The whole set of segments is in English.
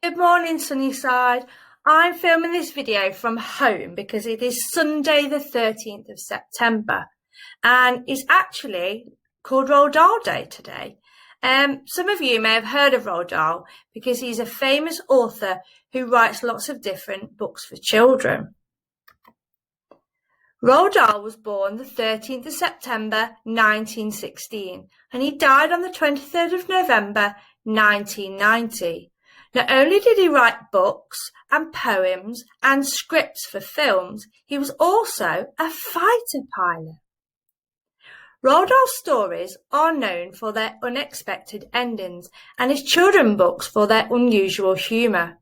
Good morning, Sunnyside. I'm filming this video from home because it is Sunday the 13th of September and it's actually called Roald Dahl Day today. Some of you may have heard of Roald Dahl because he's a famous author who writes lots of different books for children. Roald Dahl was born the 13th of September 1916 and he died on the 23rd of November 1990. Not only did he write books and poems and scripts for films, he was also a fighter pilot. Roald Dahl's stories are known for their unexpected endings and his children's books for their unusual humour.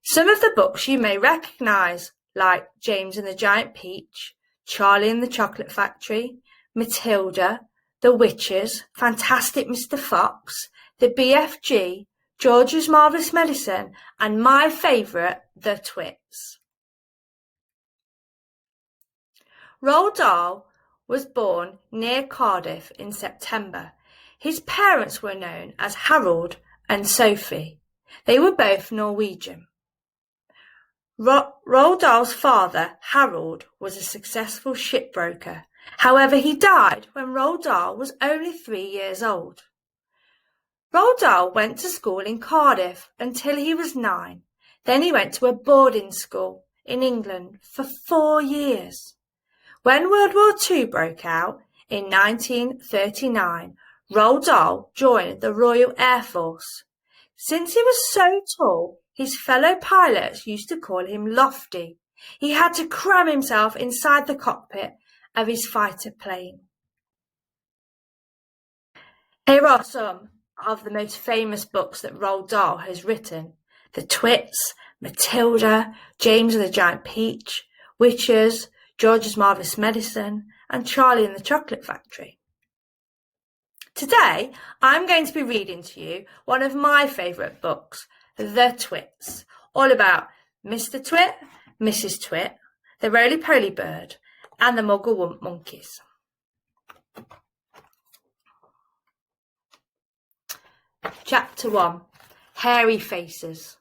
Some of the books you may recognise, like James and the Giant Peach, Charlie and the Chocolate Factory, Matilda, The Witches, Fantastic Mr. Fox, The BFG, George's Marvellous Medicine, and my favourite, The Twits. Roald Dahl was born near Cardiff in September. His parents were known as Harold and Sophie. They were both Norwegian. Roald Dahl's father, Harold, was a successful shipbroker. However, he died when Roald Dahl was only 3 years old. Roald Dahl went to school in Cardiff until he was 9. Then he went to a boarding school in England for 4 years. When World War II broke out in 1939, Roald Dahl joined the Royal Air Force. Since he was so tall, his fellow pilots used to call him Lofty. He had to cram himself inside the cockpit of his fighter plane. Here are some of the most famous books that Roald Dahl has written: The Twits, Matilda, James and the Giant Peach, Witches, George's Marvellous Medicine, and Charlie and the Chocolate Factory. Today, I'm going to be reading to you one of my favourite books, The Twits, all about Mr. Twit, Mrs. Twit, the roly-poly bird, and the Muggle-Wump monkeys. Chapter 1. Hairy Faces.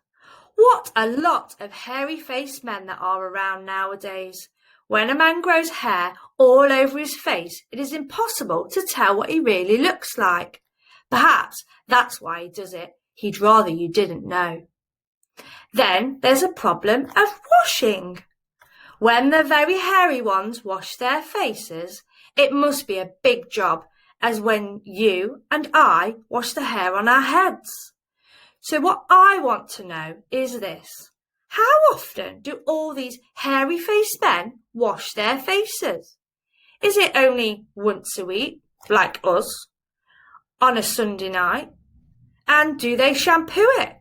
What a lot of hairy-faced men there are around nowadays. When a man grows hair all over his face, it is impossible to tell what he really looks like. Perhaps that's why he does it. He'd rather you didn't know. Then there's a problem of washing. When the very hairy ones wash their faces, it must be a big job, as when you and I wash the hair on our heads. So what I want to know is this: how often do all these hairy-faced men wash their faces? Is it only once a week, like us, on a Sunday night? And do they shampoo it?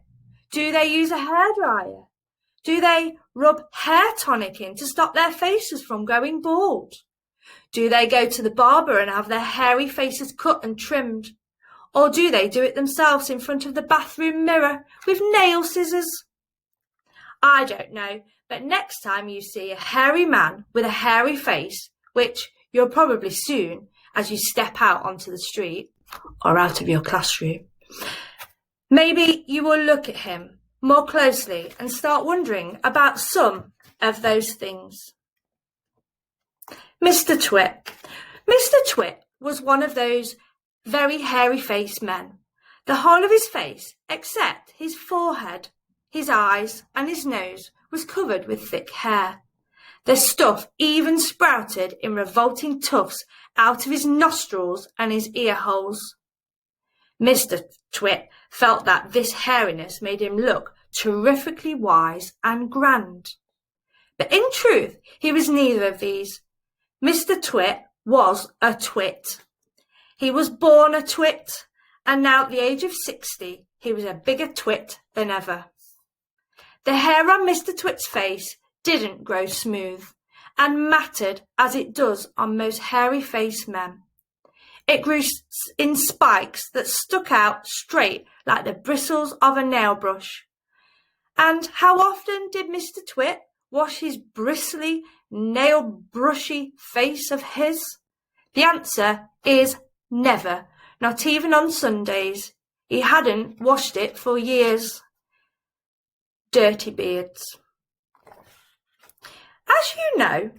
Do they use a hairdryer? Do they rub hair tonic in to stop their faces from going bald? Do they go to the barber and have their hairy faces cut and trimmed? Or do they do it themselves in front of the bathroom mirror with nail scissors? I don't know, but next time you see a hairy man with a hairy face, which you'll probably soon as you step out onto the street or out of your classroom, maybe you will look at him more closely and start wondering about some of those things. Mr. Twit. Mr. Twit was one of those very hairy-faced men. The whole of his face, except his forehead, his eyes and his nose, was covered with thick hair. The stuff even sprouted in revolting tufts out of his nostrils and his ear holes. Mr. Twit felt that this hairiness made him look terrifically wise and grand. But in truth, he was neither of these. Mr. Twit was a twit. He was born a twit, and now at the age of 60, he was a bigger twit than ever. The hair on Mr. Twit's face didn't grow smooth and matted as it does on most hairy-faced men. It grew in spikes that stuck out straight like the bristles of a nail brush. And how often did Mr. Twit wash his bristly, nail-brushy face of his? The answer is never, not even on Sundays. He hadn't washed it for years. dirty beards. As you know,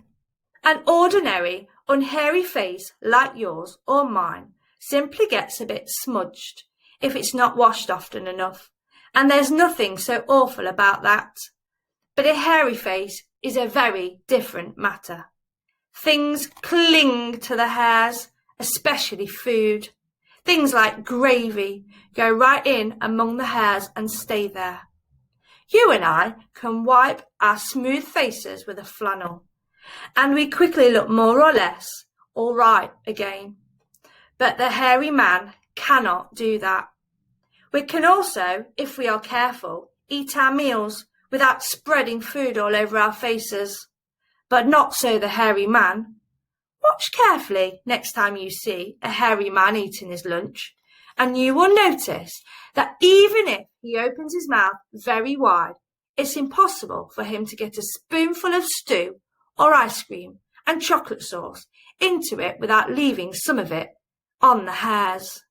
an ordinary, unhairy face like yours or mine simply gets a bit smudged if it's not washed often enough, and there's nothing so awful about that. But a hairy face is a very different matter. Things cling to the hairs, especially food. Things like gravy go right in among the hairs and stay there. You and I can wipe our smooth faces with a flannel, and we quickly look more or less all right again. But the hairy man cannot do that. We can also, if we are careful, eat our meals without spreading food all over our faces. But not so the hairy man. Watch carefully next time you see a hairy man eating his lunch, and you will notice that even if he opens his mouth very wide, it's impossible for him to get a spoonful of stew or ice cream and chocolate sauce into it without leaving some of it on the hairs.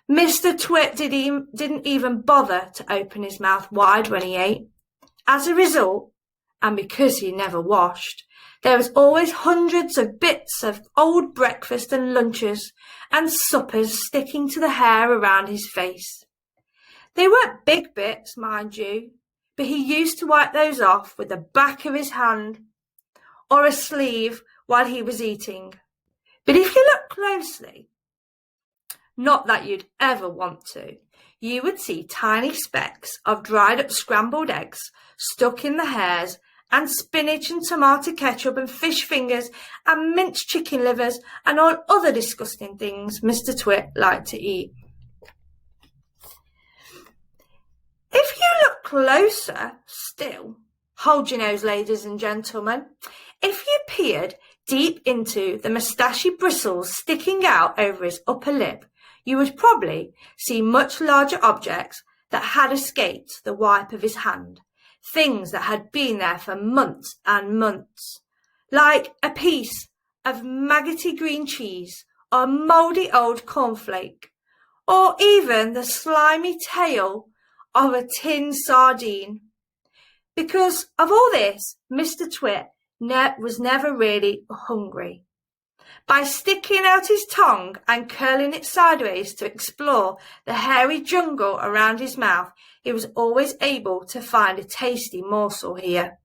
Mr. Twit didn't even bother to open his mouth wide when he ate. As a result, and because he never washed, there was always hundreds of bits of old breakfast and lunches and suppers sticking to the hair around his face. They weren't big bits, mind you, but he used to wipe those off with the back of his hand or a sleeve while he was eating. But if you look closely, not that you'd ever want to, you would see tiny specks of dried up scrambled eggs stuck in the hairs, and spinach and tomato ketchup and fish fingers and minced chicken livers and all other disgusting things Mr. Twit liked to eat. If you look closer still, hold your nose, ladies and gentlemen, if you peered deep into the moustachy bristles sticking out over his upper lip, you would probably see much larger objects that had escaped the wipe of his hand, things that had been there for months and months, like a piece of maggoty green cheese or a mouldy old cornflake, or even the slimy tail of a tin sardine. Because of all this, Mr. Twit was never really hungry. By sticking out his tongue and curling it sideways to explore the hairy jungle around his mouth, he was always able to find a tasty morsel here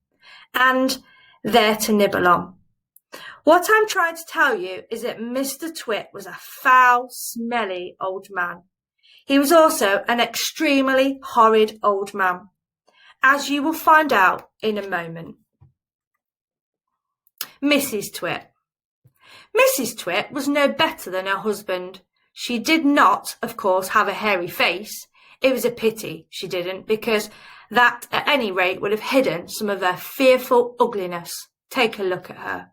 and there to nibble on. What I'm trying to tell you is that Mr. Twit was a foul, smelly old man. He was also an extremely horrid old man, as you will find out in a moment. Mrs. Twit. Mrs. Twit was no better than her husband. She did not, of course, have a hairy face. It was a pity she didn't, because that, at any rate, would have hidden some of her fearful ugliness. Take a look at her.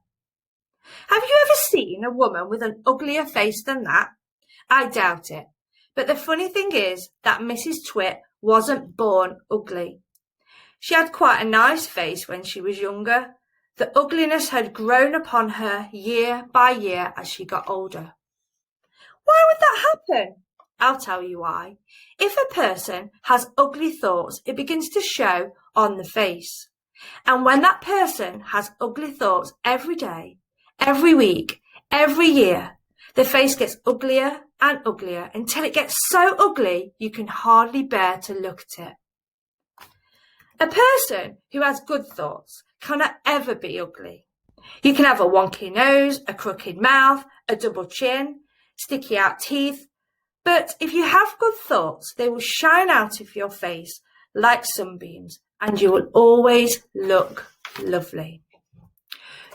Have you ever seen a woman with an uglier face than that? I doubt it. But the funny thing is that Mrs. Twit wasn't born ugly. She had quite a nice face when she was younger. The ugliness had grown upon her year by year as she got older. Why would that happen? I'll tell you why. If a person has ugly thoughts, it begins to show on the face. And when that person has ugly thoughts every day, every week, every year, the face gets uglier and uglier until it gets so ugly you can hardly bear to look at it. A person who has good thoughts cannot ever be ugly. You can have a wonky nose, a crooked mouth, a double chin, sticky out teeth, but if you have good thoughts, they will shine out of your face like sunbeams, and you will always look lovely.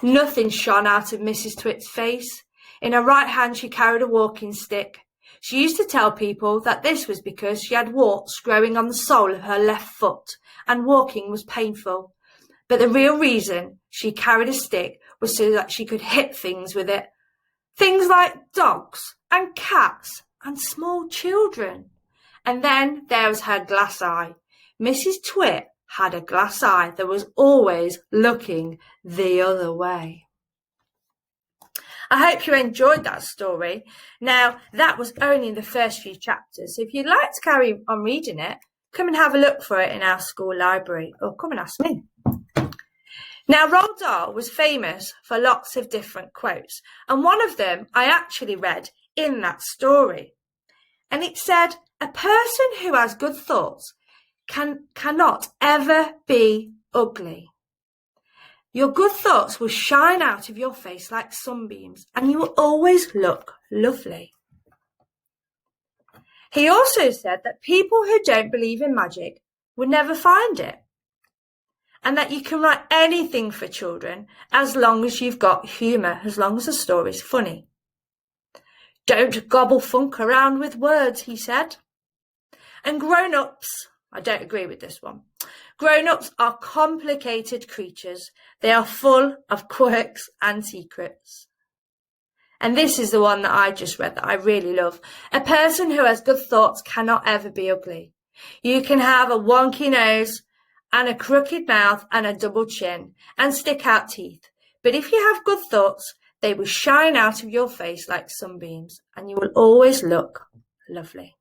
Nothing shone out of Mrs. Twit's face. In her right hand she carried a walking stick. She used to tell people that this was because she had warts growing on the sole of her left foot, and walking was painful. But the real reason she carried a stick was so that she could hit things with it. Things like dogs and cats and small children. And then there was her glass eye. Mrs. Twit had a glass eye that was always looking the other way. I hope you enjoyed that story. Now, that was only in the first few chapters. So if you'd like to carry on reading it, come and have a look for it in our school library, or come and ask me. Now, Roald Dahl was famous for lots of different quotes, and one of them I actually read in that story. And it said, a person who has good thoughts cannot ever be ugly. Your good thoughts will shine out of your face like sunbeams, and you will always look lovely. He also said that people who don't believe in magic will never find it, and that you can write anything for children as long as you've got humour, as long as the story's funny. Don't gobble funk around with words, he said. And grown-ups, I don't agree with this one. Grown-ups are complicated creatures. They are full of quirks and secrets. And this is the one that I just read that I really love. A person who has good thoughts cannot ever be ugly. You can have a wonky nose and a crooked mouth and a double chin and stick out teeth. But if you have good thoughts, they will shine out of your face like sunbeams, and you will always look lovely.